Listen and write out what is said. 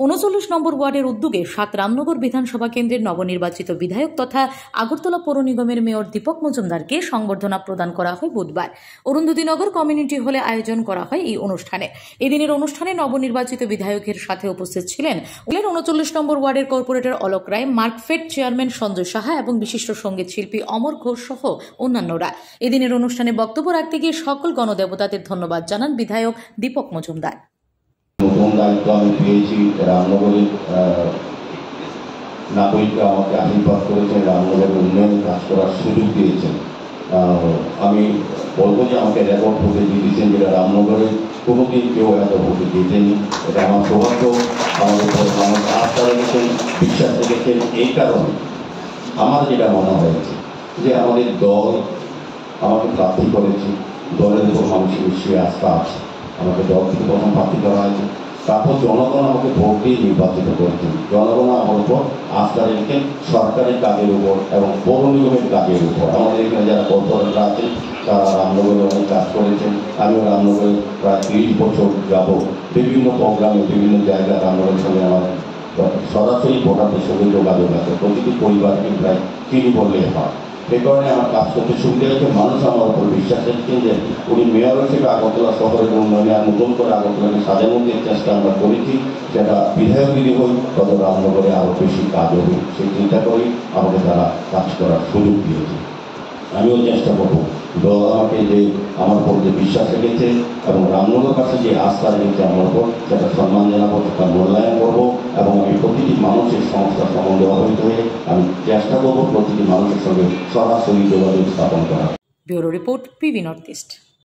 39 নম্বর ওয়ার্ডের উদ্যোগে 7 রামনগর বিধানসভা কেন্দ্রের নবনির্বাচিত বিধায়ক তথা আগরতলা পৌর নিগমের মেয়র দীপক মজুমদারকে সংবর্ধনা প্রদান করা হয় বুধবার অরুন্ধতিনগর কমিউনিটি হলে আয়োজন করা হয় এই অনুষ্ঠানে। এদিনের অনুষ্ঠানে নবনির্বাচিত বিধায়কের সাথে উপস্থিত ছিলেন 39 নম্বর ওয়ার্ডের কর্পোরেটর অলোক রায়, মার্কফেড চেয়ারম্যান সঞ্জয় সাহা এবং বিশিষ্ট সঙ্গীত শিল্পী অমর ঘোষ সহ অন্যান্যরা। এদিনের অনুষ্ঠানে বক্তব্য রাখতে গিয়ে সকল গণদেবতাদের ধন্যবাদ জানান বিধায়ক দীপক মজুমদার। নতুন দায়িত্ব আমি পেয়েছি। রামনগরের নাগরিকরা আমাকে আশীর্বাদ করেছেন, রামনগরের উন্নয়ন কাজ করার সুযোগ দিয়েছেন। আমি বলবো যে আমাকে রেকর্ড ভোটে জিতেছেন, যেটা রামনগরের কোনোদিন কেউ এত ভোটে জিতেনি। এটা আমার সৌভাগ্য। আমাদের উপর মানুষ আস্থা রেখেছেন, বিশ্বাস রেখেছেন। এই কারণে আমার যেটা মনে হয়েছে যে আমাদের দল আমাকে প্রার্থী করেছে, দলের উপর মানুষের নিশ্চয়ই আস্থা আছে। আমাকে দল থেকে প্রথম প্রার্থী করা হয়েছে, তারপর জনগণ আমাকে ভোট দিয়ে নির্বাচিত করেছেন। জনগণ আমার উপর আস্থা রেখেছেন সরকারের কাজের উপর এবং পৌর নিগমের কাজের উপর। আমাদের এখানে যারা কর্পোরেটররা আছেন তারা রামনগরে অনেক কাজ করেছেন। আমিও রামনগরে প্রায় 30 বছর যাব বিভিন্ন প্রোগ্রামে বিভিন্ন জায়গায় রামনগরের সঙ্গে আমার সরাসরি ভোটারদের সঙ্গে যোগাযোগ আছে। প্রতিটি পরিবারকে প্রায় চিনি বললেই হয়। এই কারণে আমার কাজ করতে সুবিধা হয়েছে। মানুষ আমার উপর বিশ্বাস রেখেছেন যে উনি মেয়র হিসেবে আগরতলা শহরের উন্নয়নে নতুন করে আগরতলাকে সাজানোর যে চেষ্টা আমরা করেছি, সেটা বিধায়ক যদি হই তত রামনগরে আরও বেশি কাজ হবে সেই চিন্তা করেই আমাকে তারা কাজ করার সুযোগ দিয়েছে। আমিও চেষ্টা করবো দল আমাকে যে আমার উপর যে বিশ্বাস রেখেছে এবং রামনগর কাছে যে আস্থা রেখেছে আমার উপর, সেটা সম্মান জানাবো, সেটা মূল্যায়ন করবো এবং আমি প্রতিটি মানুষের সমস্যার সম্বন্ধে অবহিত হয়ে আমি চেষ্টা করবো প্রতিটি মানুষের সঙ্গে সরাসরি যোগাযোগ স্থাপন করা। Bureau report, PV north east.